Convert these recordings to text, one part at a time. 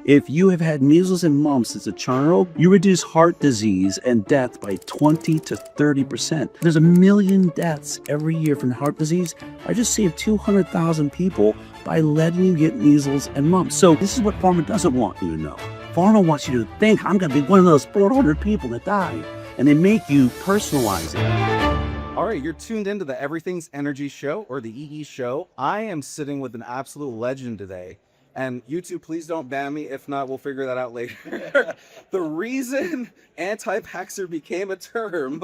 If you have had measles and mumps as a child, you reduce heart disease and death by 20 to 30%. There's 1 million deaths every year from heart disease. I just saved 200,000 people by letting you get measles and mumps. So this is what pharma doesn't want you to know. Pharma wants you to think, I'm going to be one of those 400 people that die. And they make you personalize it. All right, you're tuned into the Everything's Energy Show, or the EE Show. I am sitting with an absolute legend today. And you two, please don't ban me. If not, we'll figure that out later. The reason anti-vaxxer became a term,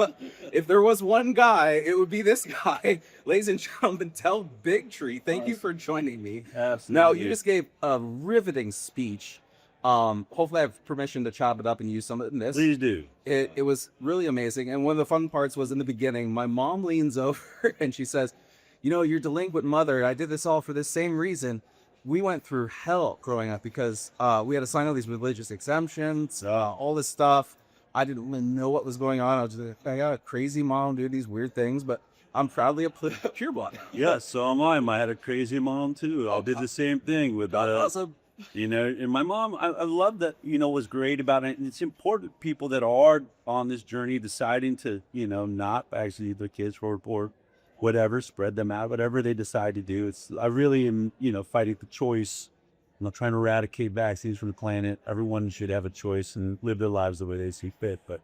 if there was one guy, it would be this guy. Ladies and gentlemen, Matthew Bigtree, thank you for joining me. Absolutely. Now, you just gave a riveting speech. Hopefully I have permission to chop it up and use some of this. Please do. It was really amazing. And one of the fun parts was in the beginning, my mom leans over and she says, you know, your delinquent mother, I did this all for this same reason. We went through hell growing up because we had to sign all these religious exemptions, all this stuff. I didn't even know what was going on. I was just, I got a crazy mom do these weird things, but I'm proudly a pure blood. Yeah, so am I. I had a crazy mom too. I did the same thing with Awesome. you know, and my mom, I love that, you know, was great about it. And it's important people that are on this journey deciding to, you know, not vaccinate their kids or whatever, spread them out, whatever they decide to do. I really am, you know, fighting the choice. I'm not trying to eradicate vaccines from the planet. Everyone should have a choice and live their lives the way they see fit. But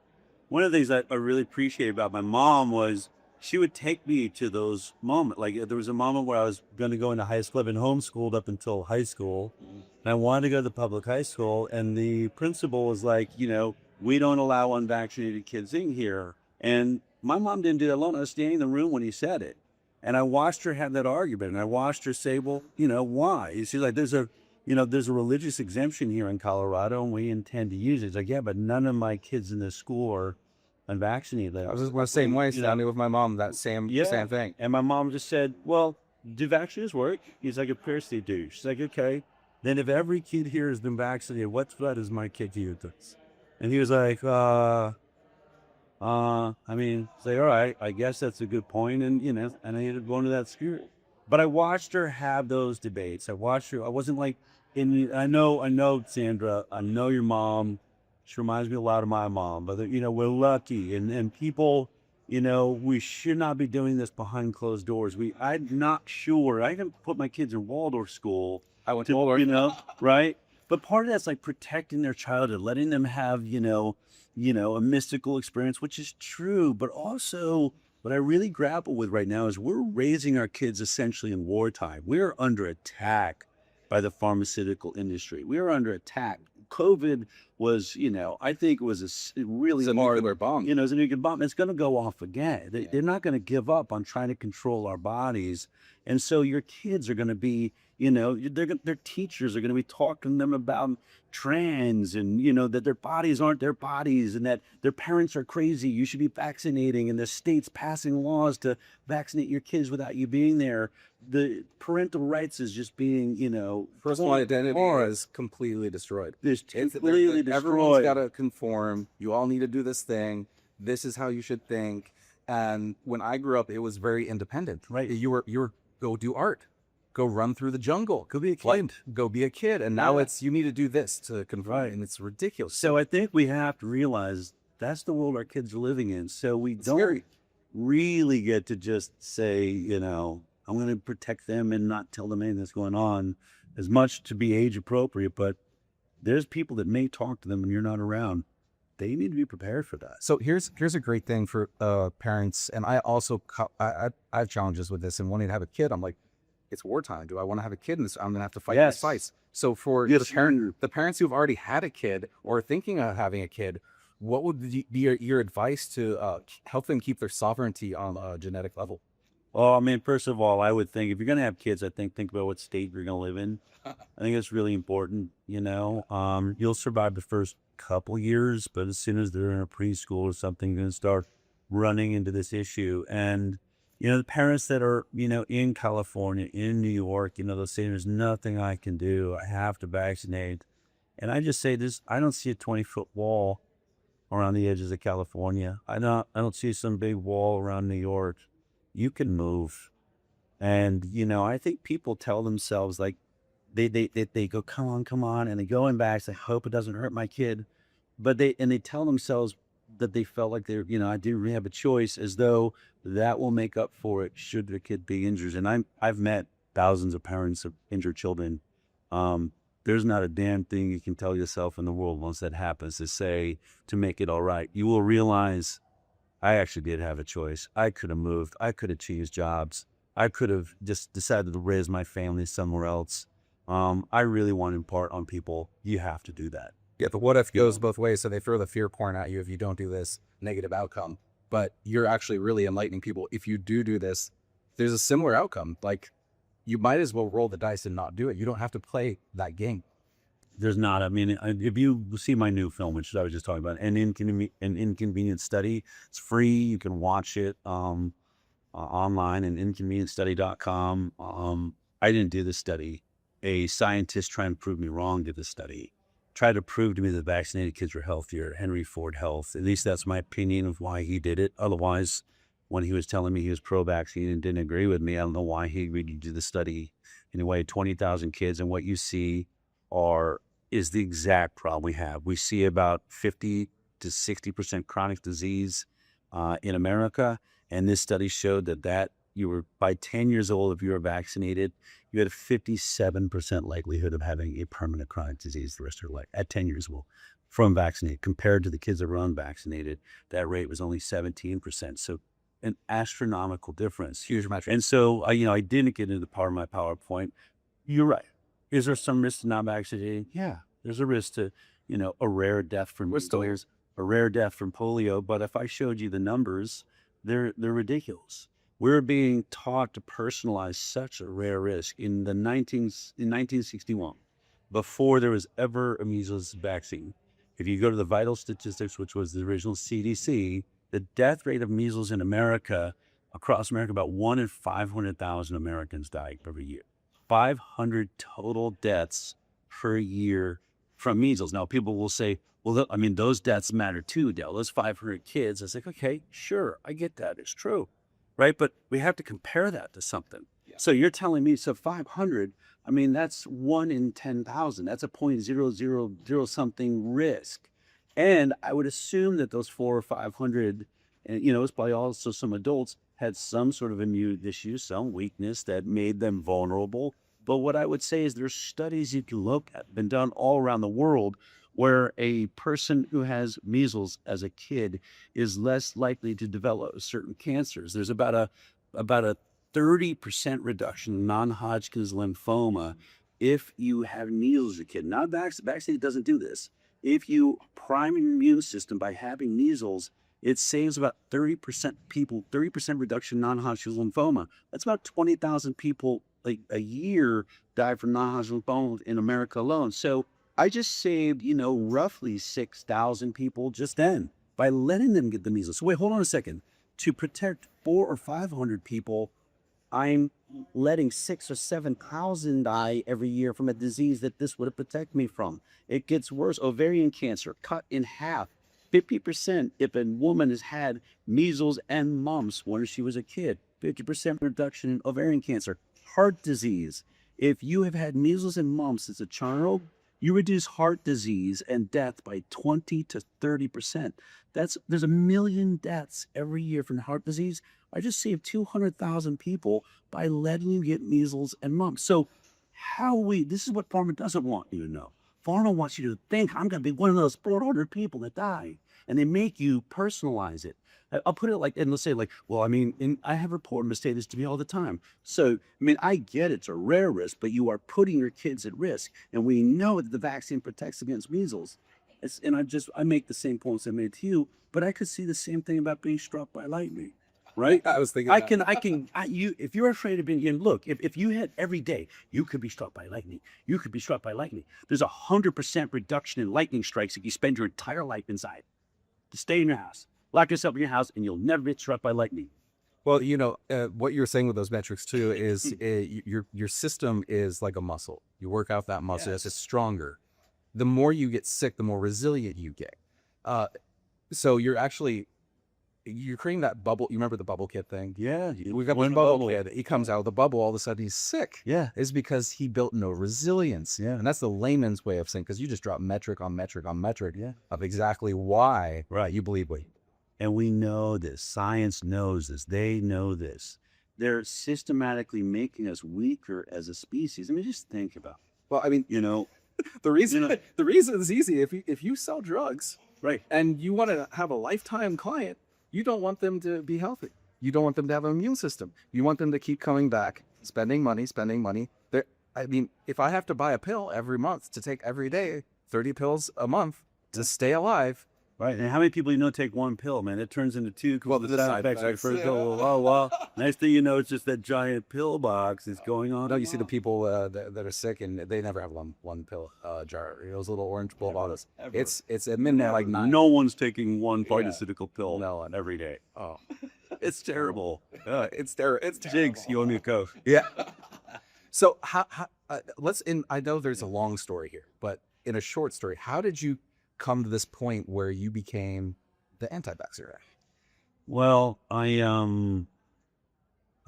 one of the things I really appreciate about my mom was she would take me to those moments. Like there was a moment where I was going to go into high school. I've been homeschooled up until high school. And I wanted to go to the public high school. And the principal was like, you know, we don't allow unvaccinated kids in here. And my mom didn't do that alone. I was standing in the room when he said it. And I watched her have that argument. And I watched her say, well, you know, why? She's like, there's a religious exemption here in Colorado and we intend to use it. It's like, yeah, but none of my kids in this school are unvaccinated. I was just the same way, standing with my mom, that same thing. And my mom just said, well, do vaccines work? He's like, of course they do. She's like, okay. Then if every kid here has been vaccinated, what threat is my kid to you? And he was like, I mean, say, all right, I guess that's a good point. And, you know, and I ended up going to that school. But I watched her have those debates. I watched her. I wasn't like, I know, Sandra, I know your mom. She reminds me a lot of my mom. But, you know, we're lucky. And people, you know, we should not be doing this behind closed doors. I'm not sure. I didn't put my kids in Waldorf school. I went to Waldorf. You know, right? But part of that's like protecting their childhood, letting them have, you know, a mystical experience, which is true. But also what I really grapple with right now is we're raising our kids essentially in wartime. We're under attack by the pharmaceutical industry. We are under attack. COVID was, you know, I think it was a really nuclear bomb. You know, it's a nuclear bomb. It's going to go off again. They're not going to give up on trying to control our bodies. And so your kids are going to be, you know, their teachers are going to be talking to them about trans and, you know, that their bodies aren't their bodies and that their parents are crazy. You should be vaccinating, and the state's passing laws to vaccinate your kids without you being there. The parental rights is just being, you know, personal identity is completely destroyed. It's completely destroyed. Everyone's got to conform. You all need to do this thing. This is how you should think. And when I grew up, it was very independent. Right. You were go do art, go run through the jungle, go be a kid, go be a kid. And now it's you need to do this to conform, and it's ridiculous. So I think we have to realize that's the world our kids are living in. So we don't really get to just say, you know, I'm going to protect them and not tell them anything that's going on, as much to be age appropriate. But there's people that may talk to them when you're not around. They need to be prepared for that. So here's a great thing for parents. And I also, I have challenges with this, and wanting to have a kid. I'm like, it's wartime. Do I want to have a kid in this? I'm going to have to fight these fights. So for the parents who've already had a kid or thinking of having a kid, what would be your advice to help them keep their sovereignty on a genetic level? Well, I mean, first of all, I would think if you're going to have kids, I think about what state you're going to live in. I think it's really important. You know, you'll survive the first couple years, but as soon as they're in a preschool or something, you're going to start running into this issue. And, you know, the parents that are, you know, in California, in New York, you know, they'll say there's nothing I can do. I have to vaccinate. And I just say this, I don't see a 20-foot wall around the edges of California. I don't see some big wall around New York. You can move. And, you know, I think people tell themselves like, they go, come on, and they go in back. I hope it doesn't hurt my kid, but they tell themselves that they felt like they're, I didn't really have a choice, as though that will make up for it should the kid be injured. And I've met thousands of parents of injured children. There's not a damn thing you can tell yourself in the world once that happens to make it all right. You will realize, I actually did have a choice. I could have moved. I could have changed jobs. I could have just decided to raise my family somewhere else. I really want to impart on people, you have to do that. Yeah, the what if goes both ways. So they throw the fear porn at you if you don't do this, negative outcome. But you're actually really enlightening people. If you do this, there's a similar outcome. Like, you might as well roll the dice and not do it. You don't have to play that game. There's not. I mean, if you see my new film, which I was just talking about, an inconvenient study, it's free. You can watch it online at inconvenientstudy.com. I didn't do this study. A scientist trying to prove me wrong did the study. Tried to prove to me that vaccinated kids were healthier. Henry Ford Health. At least that's my opinion of why he did it. Otherwise, when he was telling me he was pro-vaccine and didn't agree with me, I don't know why he agreed to do the study. Anyway, 20,000 kids, and what you see is the exact problem we have. We see about 50 to 60% chronic disease in America, and this study showed that you were, by 10 years old, if you were vaccinated, you had a 57% likelihood of having a permanent chronic disease the rest of your life at 10 years old from vaccinated. Compared to the kids that were unvaccinated, that rate was only 17%. So an astronomical difference. Huge metric. And so, I didn't get into the part of my PowerPoint. You're right. Is there some risk to not vaccinating? Yeah, there's a risk to, a rare death from measles, a rare death from polio. But if I showed you the numbers, they're ridiculous. We're being taught to personalize such a rare risk. In 1961, before there was ever a measles vaccine, if you go to the vital statistics, which was the original CDC, the death rate of measles in America, across America, about 1 in 500,000 Americans die every year. 500 total deaths per year from measles. Now, people will say, well, those deaths matter too, Dale. Those 500 kids. I was like, okay, sure, I get that. It's true, right? But we have to compare that to something. Yeah. So you're telling me, 500, that's 1 in 10,000. That's a 0.000 something risk. And I would assume that those 400 or 500, and it's probably also some adults, had some sort of immune issue, some weakness that made them vulnerable. But what I would say is there's studies you can look at, been done all around the world, where a person who has measles as a kid is less likely to develop certain cancers. There's about a 30% reduction in non-Hodgkin's lymphoma if you have measles as a kid. Not vaccine doesn't do this. If you prime your immune system by having measles, it saves about 30% reduction in non-Hodgkin's lymphoma. That's about 20,000 people a year die from non-Hodgkin's lymphoma in America alone. So I just saved, roughly 6,000 people just then by letting them get the measles. So wait, hold on a second. To protect 400 or 500 people, I'm letting 6,000 or 7,000 die every year from a disease that this would protect me from. It gets worse. Ovarian cancer cut in half. 50% if a woman has had measles and mumps when she was a kid. 50% reduction in ovarian cancer. Heart disease. If you have had measles and mumps as a child, you reduce heart disease and death by 20 to 30%. There's 1 million deaths every year from heart disease. I just saved 200,000 people by letting you get measles and mumps. So this is what pharma doesn't want you to know. Pharma wants you to think, I'm going to be one of those 400 people that die. And they make you personalize it. I'll put it and let's say I have reported to say this to me all the time. So, I get it's a rare risk, but you are putting your kids at risk. And we know that the vaccine protects against measles. I make the same points I made to you, but I could see the same thing about being struck by lightning. Right? I was thinking if you're afraid of being, look, if you had every day, you could be struck by lightning. You could be struck by lightning. There's 100% reduction in lightning strikes if you spend your entire life inside. To stay in your house, lock yourself in your house, and you'll never get struck by lightning. Well, what you're saying with those metrics too is your system is like a muscle. You work out that muscle as it's stronger. The more you get sick, the more resilient you get. So you're actually you're creating that bubble. You remember the bubble kid thing? Yeah. We got one bubble kid. He comes out of the bubble. All of a sudden, he's sick. Yeah. It's because he built no resilience. Yeah. And that's the layman's way of saying, because you just drop metric on metric on metric Yeah. of exactly why Right. you believe what. And we know this. Science knows this. They know this. They're systematically making us weaker as a species. I mean, just think about it. Well, I mean, You know, the reason You know- the reason is easy. If you sell drugs right. and you want to have a lifetime client, you don't want them to be healthy. You don't want them to have an immune system. You want them to keep coming back, spending money. I mean, if I have to buy a pill every month to take every day, 30 pills a month to stay alive. Right. And how many people you know take one pill, man? It turns into two. Well, the the side side effects. Like effects, first yeah. go, oh, well, next thing you know, it's just that giant pill box is going on. No, you see the people that are sick and they never have one pill jar. Those little orange pill bottles. Ever. It's a minimum like 9. No one's taking one pharmaceutical pill No. every day. Oh, It's terrible. it's terrible. It's Jigs, you owe me a Coke. Yeah. So how I know there's a long story here, but in a short story, how did you come to this point where you became the anti-vaxxer? Well, I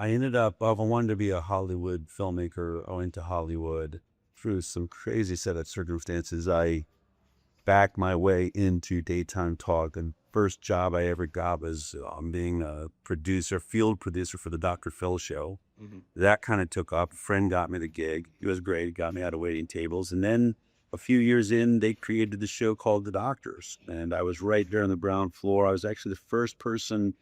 ended up, I wanted to be a Hollywood filmmaker. I went to Hollywood through some crazy set of circumstances. I backed my way into daytime talk, and first job I ever got was being a producer, field producer for the Dr. Phil show. Mm-hmm. That kind of took off. A friend got me the gig. It was great. It got me out of waiting tables. And then a few years in, they created the show called The Doctors. And I was right there on the ground floor. I was actually the first person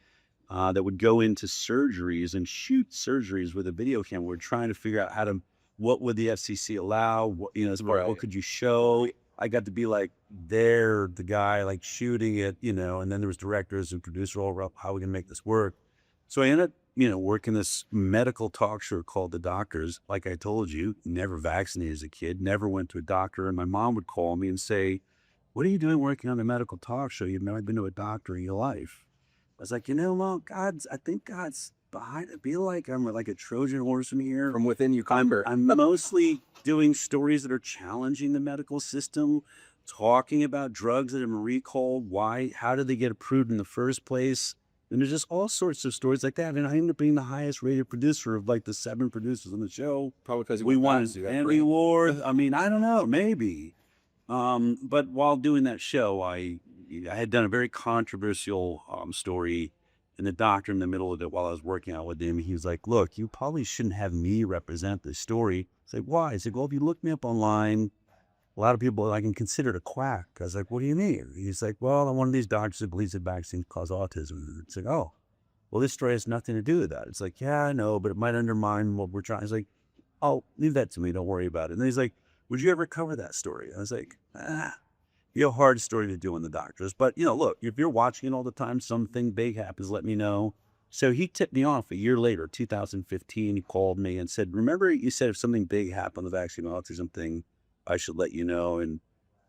that would go into surgeries and shoot surgeries with a video camera. We're trying to figure out what would the FCC allow? What, as far as what could you show? I got to be like the guy like shooting it, and then there was directors and producers all around, how are we going to make this work? So I ended up, working this medical talk show called The Doctors. Like I told you, never vaccinated as a kid, never went to a doctor. And my mom would call me and say, what are you doing working on a medical talk show? You've never been to a doctor in your life. I was like, Mom, I think God's behind it. I feel like I'm like a Trojan horse in here. From within you convert. I'm mostly doing stories that are challenging the medical system, talking about drugs that have been recalled. How did they get approved in the first place? And there's just all sorts of stories like that. And I ended up being the highest rated producer of like the 7 producers on the show. Probably because We won an Emmy Award. I mean, I don't know, maybe. But while doing that show, I had done a very controversial story. And the doctor in the middle of it, while I was working out with him, he was like, look, you probably shouldn't have me represent this story. I was like, why? He said, well, if you look me up online, a lot of people I can consider a quack. I was like, what do you mean? He's like, well, I'm one of these doctors that believes that vaccines cause autism. It's like, oh, well, this story has nothing to do with that. It's like, yeah, I know, but it might undermine what we're trying. He's like, oh, leave that to me. Don't worry about it. And then he's like, would you ever cover that story? I was like, be a hard story to do in The Doctors. But, look, if you're watching it all the time, something big happens, let me know. So he tipped me off a year later, 2015. He called me and said, remember you said if something big happened, the vaccine autism thing, I should let you know. And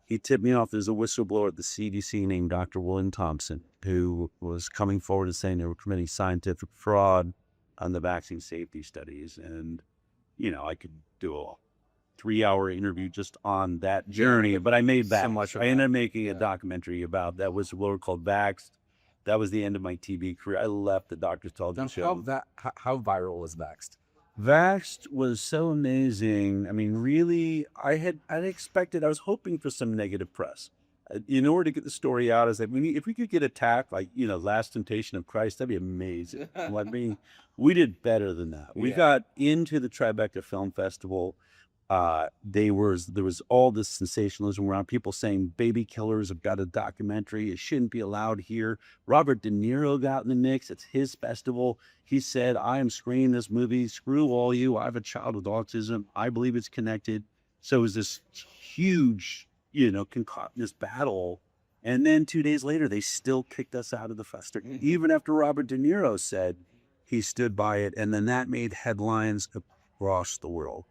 he tipped me off. There's a whistleblower at the CDC named Dr. William Thompson, who was coming forward and saying they were committing scientific fraud on the vaccine safety studies. And, I could do a 3-hour interview just on that journey, but I made that. So much of I ended that. up making a documentary about that whistleblower called Vaxxed. That was the end of my TV career. I left the Doctor's Television show. How viral was Vaxxed? Vaxxed was so amazing. I mean, really, I was hoping for some negative press. In order to get the story out, is that if we could get attacked like, Last Temptation of Christ, that'd be amazing. We did better than that. We got into the Tribeca Film Festival. There was all this sensationalism around, people saying baby killers have got a documentary, it shouldn't be allowed here. Robert De Niro got in the mix. It's his festival. He said, I am screening this movie, screw all you, I have a child with autism, I believe it's connected. So it was this huge, this battle. And then 2 days later, they still kicked us out of the festival, even after Robert De Niro said he stood by it. And then that made headlines across the world.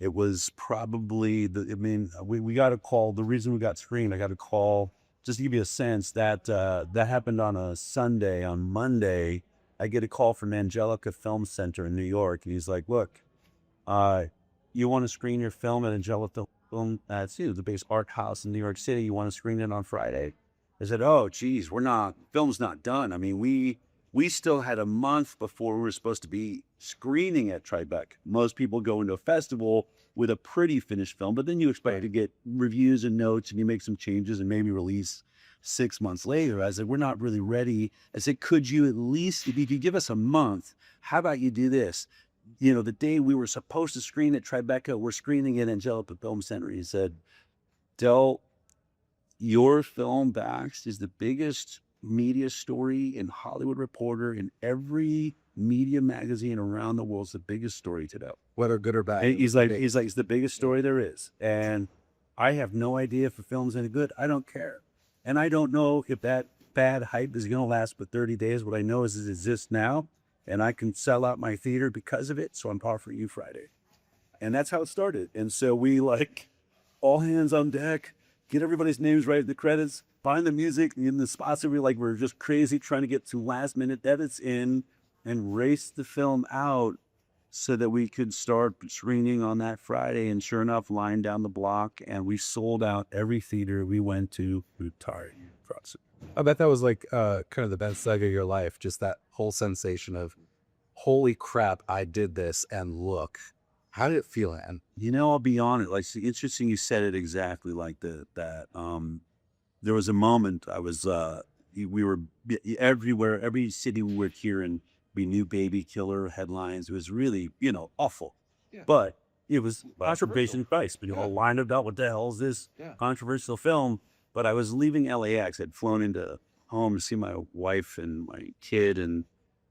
It was probably we got a call. The reason we got screened, I got a call, just to give you a sense, that that happened on a Sunday. On Monday, I get a call from Angelica Film Center in New York. And he's like, look, you want to screen your film at Angelica Film, it's the biggest art house in New York City. You want to screen it on Friday? I said, oh, geez, film's not done. I mean, we still had a month before we were supposed to be screening at Tribeca. Most people go into a festival with a pretty finished film, but then you expect to get reviews and notes and you make some changes and maybe release 6 months later. I said, we're not really ready. I said, could you at least, if you could give us a month, how about you do this? You know, the day we were supposed to screen at Tribeca, we're screening at Angelica Film Center. He said, Del, your film, Vaxxed, is the biggest media story in Hollywood Reporter, in every media magazine around the world. It's the biggest story today. Whether good or bad. And he's like, it's the biggest story there is. And I have no idea if the film's any good. I don't care. And I don't know if that bad hype is going to last for 30 days. What I know is it exists now, and I can sell out my theater because of it. So I'm offering you Friday. And that's how it started. And so we like all hands on deck, get everybody's names right in the credits, find the music in the spots that we're just crazy trying to get some last minute edits in and race the film out so that we could start screening on that Friday. And sure enough, line down the block, and we sold out every theater we went to. I bet that was like kind of the best saga of your life. Just that whole sensation of, holy crap, I did this, and look. How did it feel, Ann? You know, I'll be honest. Like, it's interesting you said it exactly like that. There was a moment I was, we were everywhere, every city we were here in, we knew baby killer headlines. It was really, awful. Yeah. But it was controversial price. We all lined up, what the hell is this controversial film? But I was leaving LAX. I'd flown into home to see my wife and my kid. And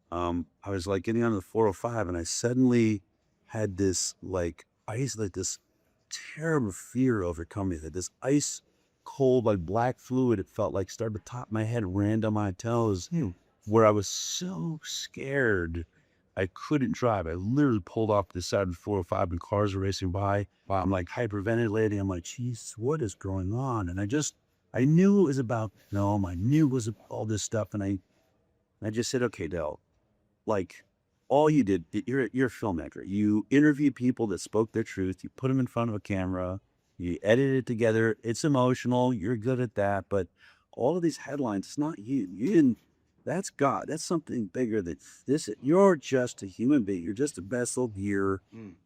I was like getting on the 405, and I suddenly had this this terrible fear overcome me, that this ice cold, like black fluid, it felt like started to top my head, ran down my toes, where I was so scared I couldn't drive. I literally pulled off the side of the 405 and cars were racing by. Wow. I'm like hyperventilating. I'm like, geez, what is going on? And I knew it was about film. I knew it was all this stuff. And I just said, okay, Del, like, all you did, you're a filmmaker. You interview people that spoke their truth. You put them in front of a camera. You edit it together. It's emotional. You're good at that. But all of these headlines, it's not you. You didn't. That's God. That's something bigger than this. You're just a human being. You're just a vessel here.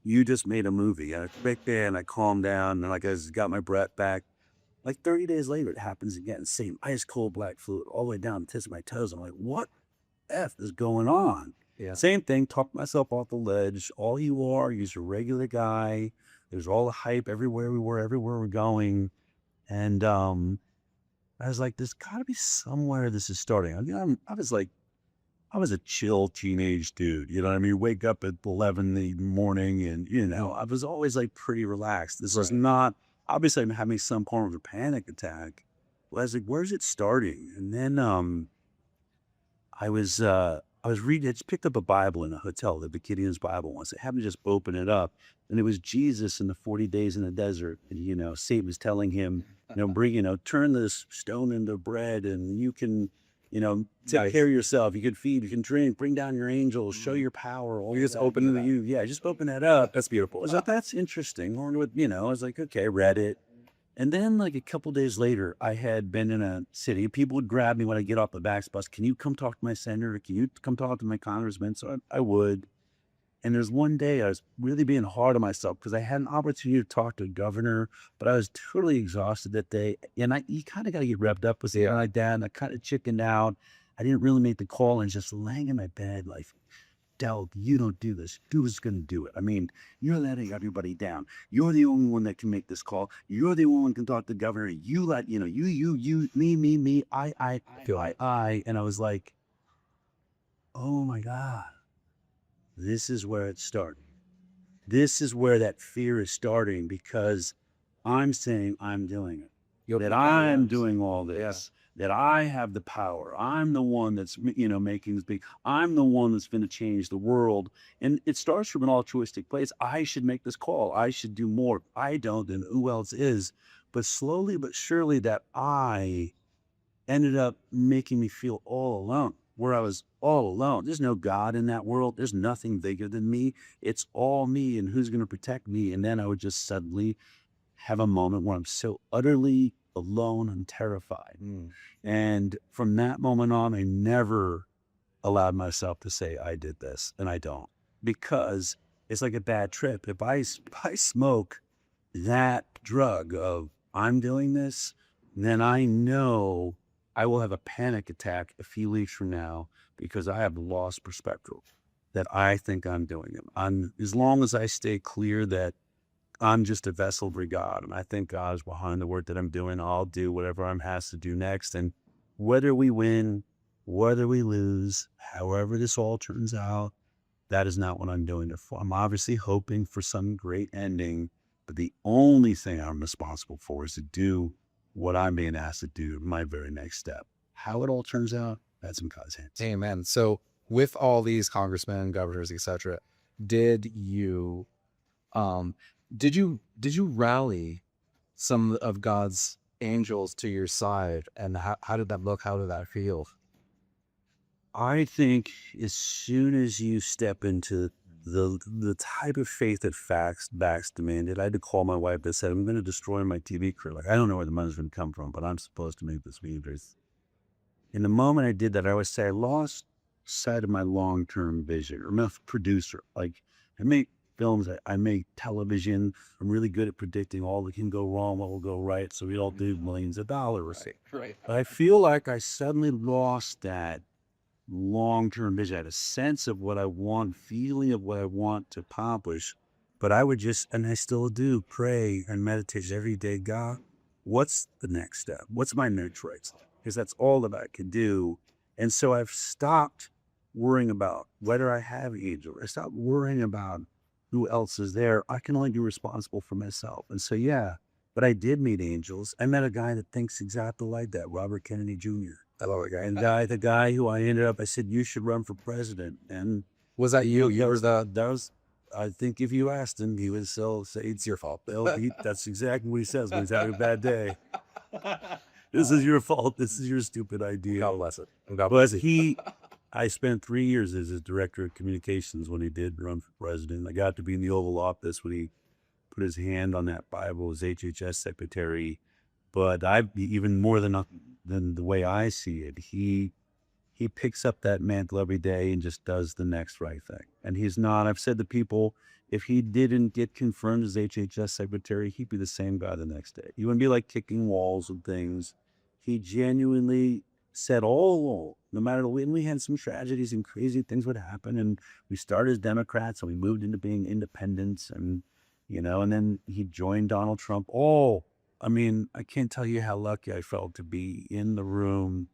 You just made a movie. And I calmed down, and like I got my breath back. Like 30 days later, it happens again. Same ice cold black fluid all the way down the tips of my toes. I'm like, what F is going on? Yeah. Same thing, talk myself off the ledge. All you are, you're a regular guy. There's all the hype everywhere we're going. And I was like, there's got to be somewhere this is starting. I was a chill teenage dude. You know what I mean? Wake up at 11 in the morning and, I was always like pretty relaxed. This is not, obviously I'm having some form of a panic attack. Well, I was like, where's it starting? And then I was reading, I just picked up a Bible in a hotel, the Gideon's Bible once. I happened to just open it up, and it was Jesus in the 40 days in the desert. And, Satan was telling him, turn this stone into bread, and you can, take care of yourself. You can feed, you can drink, bring down your angels, show your power. You just open it. Just open that up. That's beautiful. I was like, that's interesting. Or, I was like, okay, read it. And then like a couple days later, I had been in a city. People would grab me when I get off the Vaxxed bus. Can you come talk to my senator? Can you come talk to my congressman? So I would. And there's one day I was really being hard on myself because I had an opportunity to talk to a governor, but I was totally exhausted that day. And you kind of got to get revved up with something like that. And I kind of chickened out. I didn't really make the call, and just laying in my bed like, Del, you don't do this. Who's going to do it? I mean, you're letting everybody down. You're the only one that can make this call. You're the only one that can talk to the governor. You let, you, me, I. And I was like, oh my God, this is where it's starting. This is where that fear is starting, because I'm saying I'm doing it. That I'm doing all this. That I have the power. I'm the one that's, making this big. I'm the one that's going to change the world. And it starts from an altruistic place. I should make this call. I should do more. I don't, then who else is? But slowly but surely, that I ended up making me feel all alone, where I was all alone. There's no God in that world. There's nothing bigger than me. It's all me, and who's going to protect me? And then I would just suddenly have a moment where I'm so utterly alone and terrified. And from that moment on, I never allowed myself to say I did this, and I don't, because it's like a bad trip. If I smoke that drug of I'm doing this, then I know I will have a panic attack a few weeks from now because I have lost perspective that I think I'm doing it. As long as I stay clear that I'm just a vessel for God, and I think God is behind the work that I'm doing, I'll do whatever I'm has to do next. And whether we win, whether we lose, however this all turns out, that is not what I'm doing it for. I'm obviously hoping for some great ending, but the only thing I'm responsible for is to do what I'm being asked to do, my very next step. How it all turns out, that's in God's hands. Amen. So with all these congressmen, governors, etc., did you um did you rally some of God's angels to your side, and how did that look? How did that feel? I think as soon as you step into the type of faith that Vaxxed demanded, I had to call my wife that said, I'm going to destroy my TV career. Like, I don't know where the money's going to come from, but I'm supposed to make this movie. In the moment I did that, I would say I lost sight of my long-term vision. I'm a producer. Like, I make films, I make television. I'm really good at predicting all that can go wrong, what will go right. So we all do millions of dollars. Right. But I feel like I suddenly lost that long-term vision. I had a sense of what I want, feeling of what I want to accomplish, but I would just, and I still do, pray and meditate every day. God, what's the next step? What's my next right step? Because that's all that I can do. And so I've stopped worrying about whether I have angels. I stopped worrying about who else is there. I can only be responsible for myself. And so, yeah, but I did meet angels. I met a guy that thinks exactly like that, Robert Kennedy Jr. I love the guy. And the guy who I said, you should run for president. And Was that you? You were that was, I think if you asked him, he would still say, it's your fault. That's exactly what he says when he's having a bad day. This is your fault. This is your stupid idea. God bless it. God bless it. I spent 3 years as his director of communications when he did run for president. I got to be in the Oval Office when he put his hand on that Bible as HHS secretary. But even more than the way I see it, he picks up that mantle every day and just does the next right thing. And he's not, I've said to people, if he didn't get confirmed as HHS secretary, he'd be the same guy the next day. He wouldn't be like kicking walls and things. He genuinely said all along, no matter when we had some tragedies and crazy things would happen, and we started as Democrats and we moved into being independents, and and then he joined Donald Trump. I mean, I can't tell you how lucky I felt to be in the room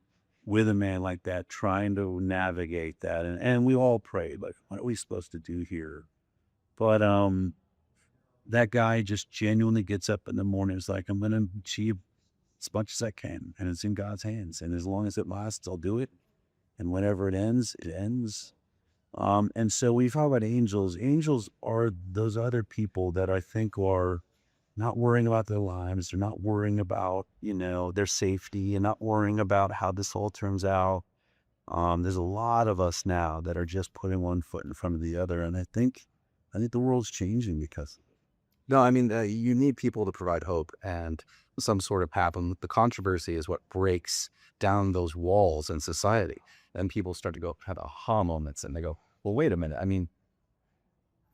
with a man like that, trying to navigate that. And we all prayed, like, what are we supposed to do here? But that guy just genuinely gets up in the morning. It's like, I'm going to achieve as much as I can, and it's in God's hands. And as long as it lasts, I'll do it. And whenever it ends, it ends. And so we talk about angels. Angels are those other people that I think are not worrying about their lives. They're not worrying about, their safety, and not worrying about how this all turns out. There's a lot of us now that are just putting one foot in front of the other. And I think the world's changing because No, I mean, you need people to provide hope and some sort of path. And the controversy is what breaks down those walls in society. And people start to have aha moments, and they go, well, wait a minute. I mean,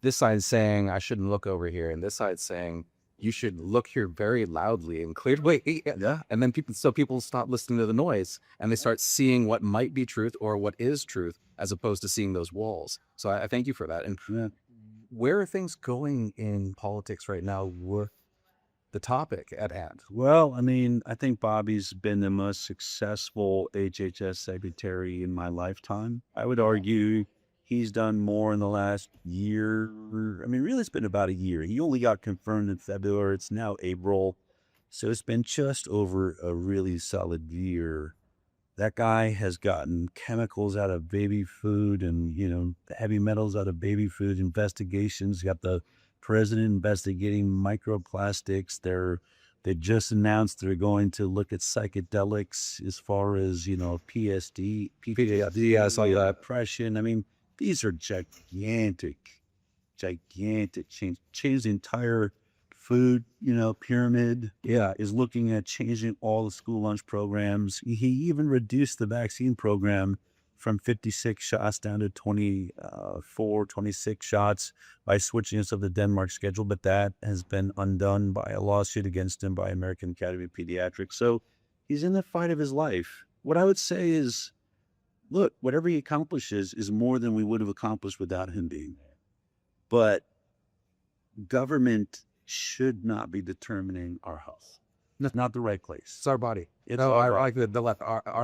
this side's saying I shouldn't look over here, and this side's saying you should look here very loudly and clearly. Yeah. And then people stop listening to the noise, and they start seeing what might be truth or what is truth, as opposed to seeing those walls. So I thank you for that. And where are things going in politics right now with the topic at hand? Well, I mean, I think Bobby's been the most successful HHS secretary in my lifetime. I would argue he's done more in the last year. I mean, really, it's been about a year. He only got confirmed in February. It's now April. So it's been just over a really solid year. That guy has gotten chemicals out of baby food and, heavy metals out of baby food investigations. Got the president investigating microplastics. They just announced they're going to look at psychedelics as far as, PSD, Yeah, I saw you that. depression. I mean, these are gigantic change the entire food, pyramid. Yeah, is looking at changing all the school lunch programs. He even reduced the vaccine program from 56 shots down to 24, 26 shots by switching us of the Denmark schedule. But that has been undone by a lawsuit against him by American Academy of Pediatrics. So he's in the fight of his life. What I would say is, look, whatever he accomplishes is more than we would have accomplished without him being there. But government should not be determining our health. That's not the right place. It's our body. It's No, our I body. like the left.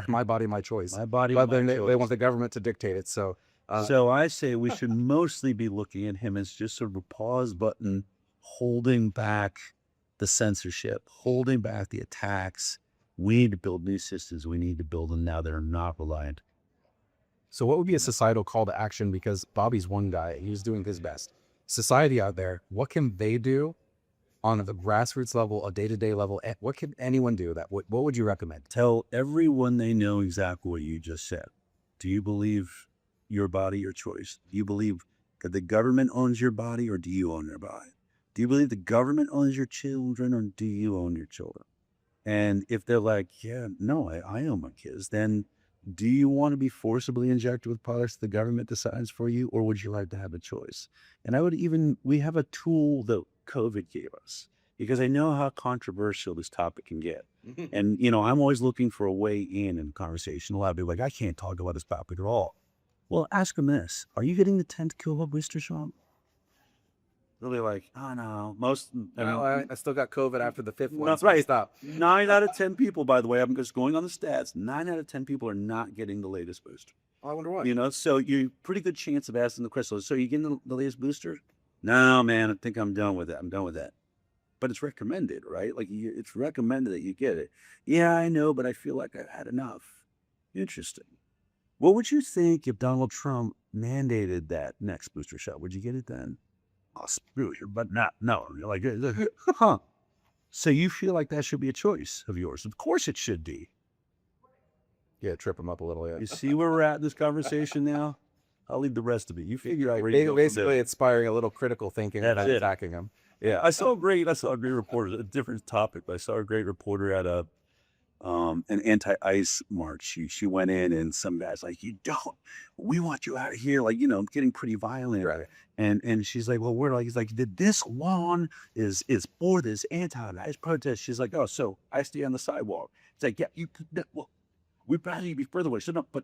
My body, my choice. My body, But my then they choice. want the government to dictate it. So So I say we should mostly be looking at him as just sort of a pause button, holding back the censorship, holding back the attacks. We need to build new systems. We need to build them now that are not reliant. So what would be a societal call to action? Because Bobby's one guy, he's doing his best. Society out there, what can they do on the grassroots level, a day-to-day level? What can anyone do? What would you recommend? Tell everyone they know exactly what you just said. Do you believe your body, your choice? Do you believe that the government owns your body, or do you own your body? Do you believe the government owns your children, or do you own your children? And if they're like, yeah, no, I own my kids, then do you want to be forcibly injected with products the government decides for you, or would you like to have a choice? And we have a tool that COVID gave us, because I know how controversial this topic can get. And, I'm always looking for a way in the conversation. A lot of people are like, I can't talk about this topic at all. Well, ask them this. Are you getting the 10th kilowatt booster shot? They'll be like, oh, no. I still got COVID after the fifth one. That's so I right. stopped. 9 out of 10 people, by the way, I'm just going on the stats. 9 out of 10 people are not getting the latest booster. I wonder why. So you're pretty good chance of asking the question. So you getting the latest booster? No, man, I think I'm done with it. I'm done with that. But it's recommended, right? Like it's recommended that you get it. Yeah, I know, but I feel like I've had enough. Interesting. What would you think if Donald Trump mandated that next booster shot? Would you get it then? Oh, screw you, but not, no. You're like, huh. So you feel like that should be a choice of yours. Of course it should be. Yeah, trip him up a little. Yeah. You see where we're at in this conversation now? I'll leave the rest of it. You figure out where you go from Basically, there. inspiring a little critical thinking That's and it. attacking him. Yeah, I saw a great reporter, a different topic, but I saw a great reporter at an anti-ICE march. She went in, and some guy's like, we want you out of here, like, getting pretty violent. Right. And she's like, well, he's like, this lawn is for this anti-ICE protest. She's like, oh, so I stay on the sidewalk. It's like, yeah, well, we'd probably be further away. So no, but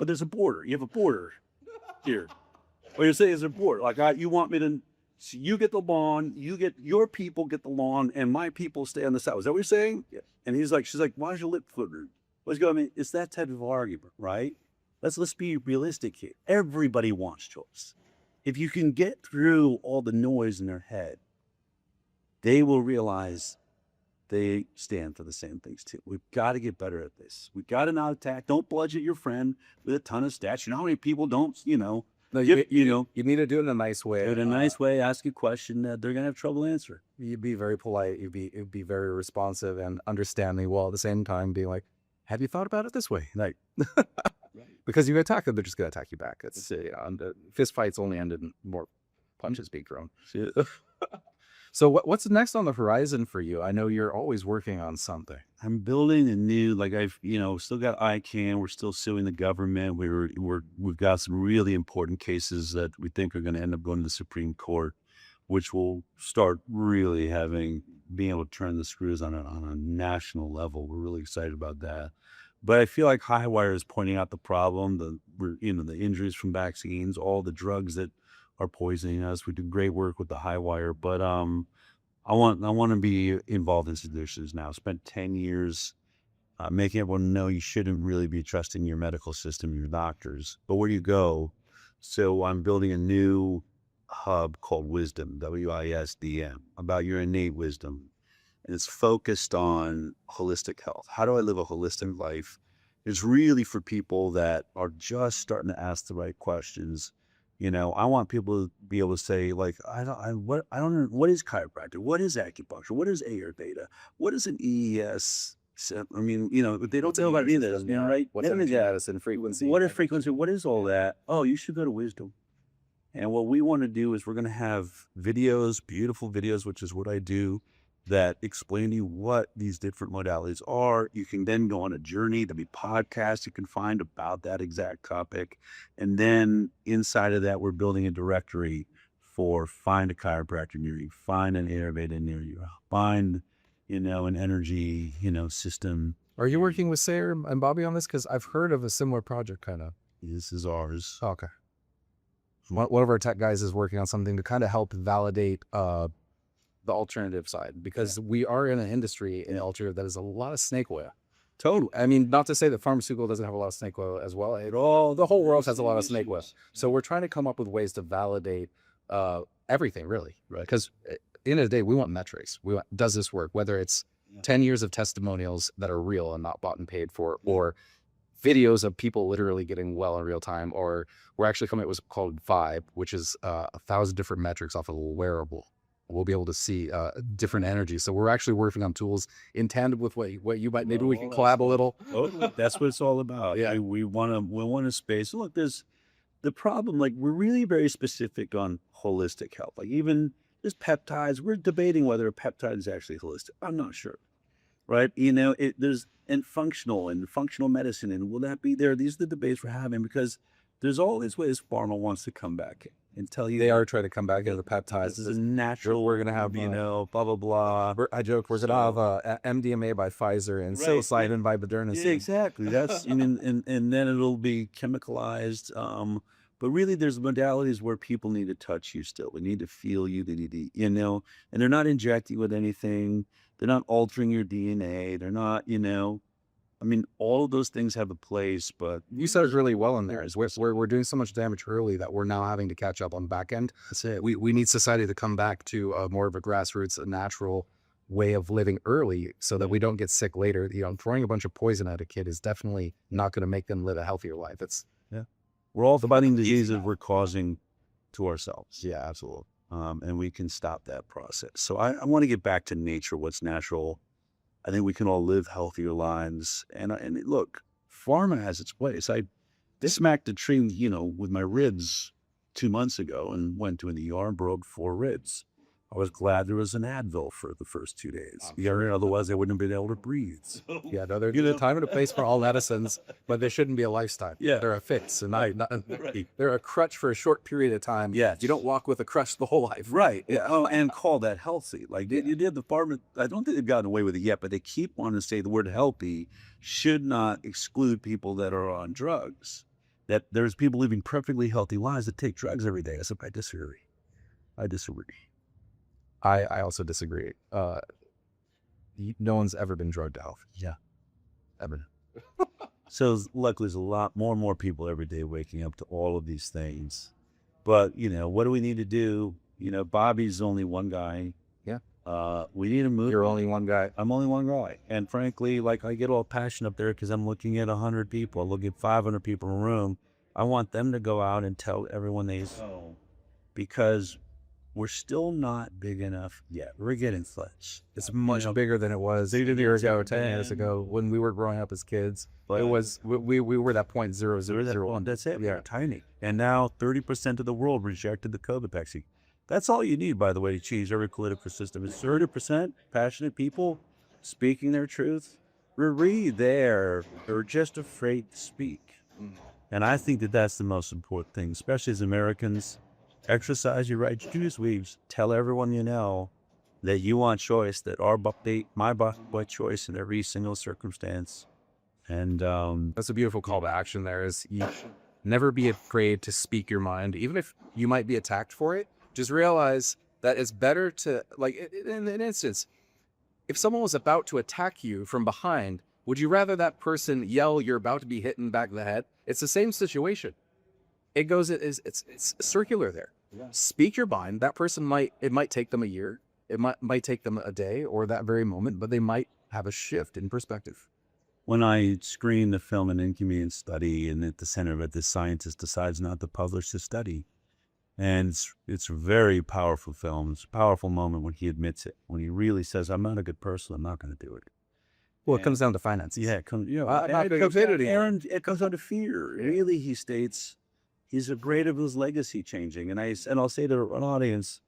there's a border. You have a border here. What you're saying is a border. Like, you want me to, so you get the lawn, your people get the lawn, and my people stay on the side. Is that what you're saying? Yeah. And she's like, why's your lip flickering? Let's go. I mean, it's that type of argument, right? Let's be realistic here. Everybody wants choice. If you can get through all the noise in their head, they will realize they stand for the same things too. We've got to get better at this. We've got to not attack. Don't bludgeon your friend with a ton of stats. You know how many people don't, No, you need to do it in a nice way. do it in a nice way, ask a question that they're going to have trouble answering. You'd be very polite. You'd be very responsive and understanding, while at the same time being like, have you thought about it this way? Like, Because you attack them, they're just going to attack you back. It's fist fights only end in more punches being thrown. So what's next on the horizon for you? I know you're always working on something. I'm building a new, like I've, still got ICANN. Be're still suing the government. We've got some really important cases that we think are going to end up going to the Supreme Court, which will start really being able to turn the screws on a national level. We're really excited about that. But I feel like Highwire is pointing out the problem, the injuries from vaccines, all the drugs that are poisoning us. We do great work with the Highwire, but I want to be involved in solutions now. Spent 10 years making everyone know you shouldn't really be trusting your medical system, your doctors, but where do you go? So I'm building a new hub called Wisdom, WISDM, about your innate wisdom. And it's focused on holistic health. How do I live a holistic life? It's really for people that are just starting to ask the right questions. I want people to be able to say, like, I don't know, what is chiropractic? What is acupuncture? What is A or beta? What is an EES? I mean, they don't know about any of this, right? What's energy medicine, frequency? What is frequency? What is all that? Oh, you should go to Wisdom. And what we want to do is we're going to have videos, beautiful videos, which is what I do, that explain to you what these different modalities are. You can then go on a journey. There'll be podcasts you can find about that exact topic. And then inside of that, we're building a directory for find a chiropractor near you, find an Ayurveda near you, find, an energy, system. Are you working with Sayer and Bobby on this? Because I've heard of a similar project, kind of. This is ours. Oh, okay. One of our tech guys is working on something to kind of help validate the alternative side, because we are in an industry in alternative that is a lot of snake oil. Totally. I mean, not to say that pharmaceutical doesn't have a lot of snake oil as well. The whole world has a lot of snake oil. So we're trying to come up with ways to validate everything, really. Right. Because at the end of the day, we want metrics. We want, does this work? Whether it's 10 years of testimonials that are real and not bought and paid for, or videos of people literally getting well in real time, or we're actually coming up with what's called Vibe, which is 1,000 different metrics off of a wearable. We'll be able to see different energies. So we're actually working on tools in tandem with what you might, maybe we can collab a little. That's what it's all about. Yeah. We want a space. Look, there's the problem, like we're really very specific on holistic health. Like even there's peptides. We're debating whether a peptide is actually holistic. I'm not sure. Right. There's functional medicine. And will that be there? These are the debates we're having, because there's all these ways pharma wants to come back and tell you They are trying to come back into the peptides. this is natural. We're going to have, blah, blah, blah. I joke we're gonna have MDMA by Pfizer and Right. psilocybin by Moderna. Yeah, exactly. That's and then it'll be chemicalized. But really, there's modalities where people need to touch you still. They need to feel you. They need to, and they're not injecting with anything. They're not altering your DNA. They're not, all of those things have a place, but You said it really well in there. Is we're doing so much damage early that we're now having to catch up on the back end. that's it. We need society to come back to more of a grassroots, a natural way of living early, so that we don't get sick later. Throwing a bunch of poison at a kid is definitely not going to make them live a healthier life. We're all fighting diseases we're causing to ourselves. Yeah, absolutely. And we can stop that process. So I want to get back to nature, what's natural. I think we can all live healthier lives. And look, pharma has its place. I smacked a tree, with my ribs 2 months ago and went to an ER and broke 4 ribs. I was glad there was an Advil for the first 2 days. Otherwise I wouldn't have been able to breathe. Yeah, no, there's a time and a place for all medicines, but they shouldn't be a lifestyle. Yeah. They're a fix, and they're a crutch for a short period of time. Yes. You don't walk with a crutch the whole life. Right. Yeah. Oh, and call that healthy. Like you did the pharma. I don't think they've gotten away with it yet, but they keep wanting to say the word healthy should not exclude people that are on drugs. That there's people living perfectly healthy lives that take drugs every day. I disagree. I also disagree. No one's ever been drugged to health. Yeah. Ever. So luckily, there's a lot more and more people every day waking up to all of these things. But, what do we need to do? Bobby's only one guy. Yeah. We need to move. You're only one guy. I'm only one guy. And frankly, I get all passionate up there because I'm looking at 100 people. I look at 500 people in a room. I want them to go out and tell everyone they know, because we're still not big enough yet. We're getting close. It's much bigger than it was 8 years ago or 10 years ago when we were growing up as kids. But it was we were that 0.000. That's it. Yeah. We're tiny. And now 30% of the world rejected the COVID vaccine. That's all you need, by the way, to change every political system. It's 30% passionate people speaking their truth. We're really there. They're just afraid to speak. And I think that that's the most important thing, especially as Americans. Exercise your right to choose. Weaves. Tell everyone you know that you want choice, that my body by choice in every single circumstance. And That's a beautiful call to action. There is, you never be afraid to speak your mind, even if you might be attacked for it. Just realize that it's better to, in an instance, if someone was about to attack you from behind, would you rather that person yell, "You're about to be hit in the back of the head"? It's the same situation. It's circular there. Yeah. Speak your mind. That person might take them a year. It might take them a day or that very moment, but they might have a shift in perspective. When I screen the film An Inconvenient Study, and at the center of it, the scientist decides not to publish the study. And it's a very powerful film. It's a powerful moment when he admits it, when he really says, "I'm not a good person. I'm not going to do it." Well, it comes down to finances. Yeah, it comes, not stupidity. Aaron, it comes down to fear. Really, he states, he's afraid of his legacy changing. And I'll say to an audience,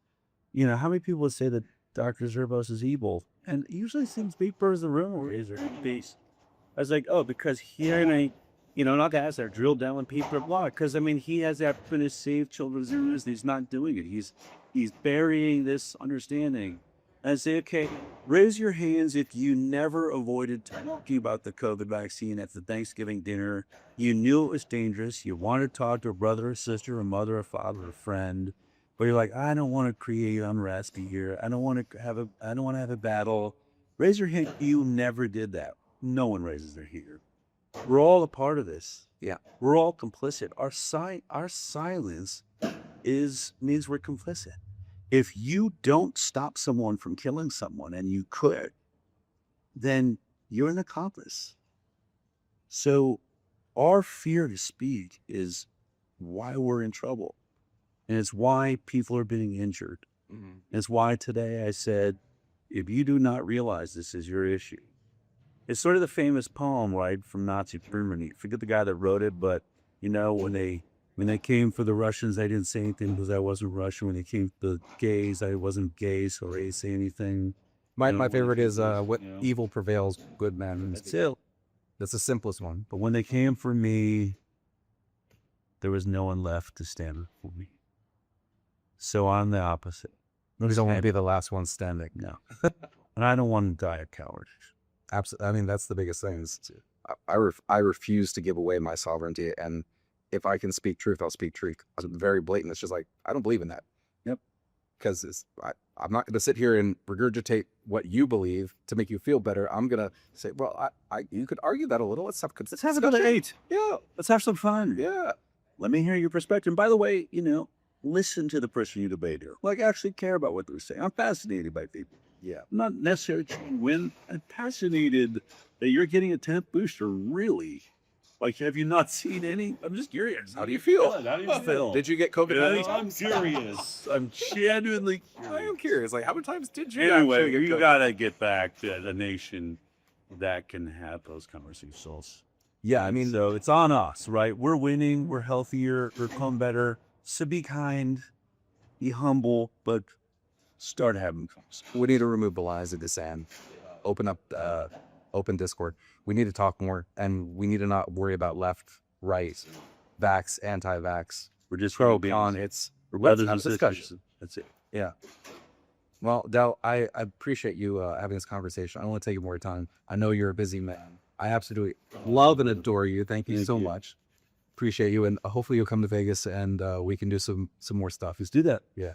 you know, how many people would say that Dr. Zerbos is evil? And usually seems big birds in the room or is there peace? I was like, oh, because he and I, you know, not guys that are drilled down when people are blocked. Because I mean, he has the opportunity to save children's lives. He's not doing it. He's burying this understanding. And I say, okay, raise your hands if you never avoided talking about the COVID vaccine at the Thanksgiving dinner. You knew it was dangerous. You wanted to talk to a brother or sister, a mother, a father, a friend. But you're like, I don't want to create unrest here. I don't want to have a battle. Raise your hand. You never did that. No one raises their hand. We're all a part of this. Yeah. We're all complicit. Our silence means we're complicit. If you don't stop someone from killing someone, and you could, then you're an accomplice. So our fear to speak is why we're in trouble. And it's why people are being injured. Mhm. It's why today I said, if you do not realize this is your issue. It's sort of the famous poem, right, from Nazi Germany. Forget the guy that wrote it, but, you know, when they came for the Russians, they didn't say anything because I wasn't Russian. When they came for the gays, I wasn't gay, so they didn't say anything. My favorite is what evil prevails, good men. That's it. That's the simplest one. But when they came for me, there was no one left to stand for me. So I'm the opposite. You don't want to be the last one standing. No. And I don't want to die a coward. Absolutely. I mean, that's the biggest thing. I refuse to give away my sovereignty, and if I can speak truth, I'll speak truth. I'm very blatant. It's just like, I don't believe in that. Yep. Because I'm not going to sit here and regurgitate what you believe to make you feel better. I'm going to say, well, you could argue that a little. Let's have a debate. Yeah. Let's have some fun. Yeah. Let me hear your perspective. And by the way, you know, listen to the person you debate here. Like, actually care about what they're saying. I'm fascinated by people. Yeah. I'm not necessarily trying to win. I'm fascinated that you're getting a 10th booster. Really? Like, have you not seen any? I'm just curious. How do you feel? How do you feel? Did you get COVID? I'm curious. I'm genuinely curious. I am curious. Like, how many times did you? Anyway, actually get you COVID? gotta get back to a nation that can have those conversations. Yeah, I mean, So it's on us, right? We're winning. We're healthier. We're become better. So be kind, be humble, but start having conversations. we need to remove the lies of dissent. Open up, open Discord. We need to talk more, and we need to not worry about left, right, vax, anti-vax, We're just pro, being con. It's brothers let's and have a discussion. sisters. That's it. Yeah. Well, Del, I appreciate you having this conversation. I don't want to take you more time. I know you're a busy man. I absolutely love and adore you. Thank you Thank so you. much. Appreciate you, and hopefully you'll come to Vegas and we can do some more stuff. Let's do that. Yeah.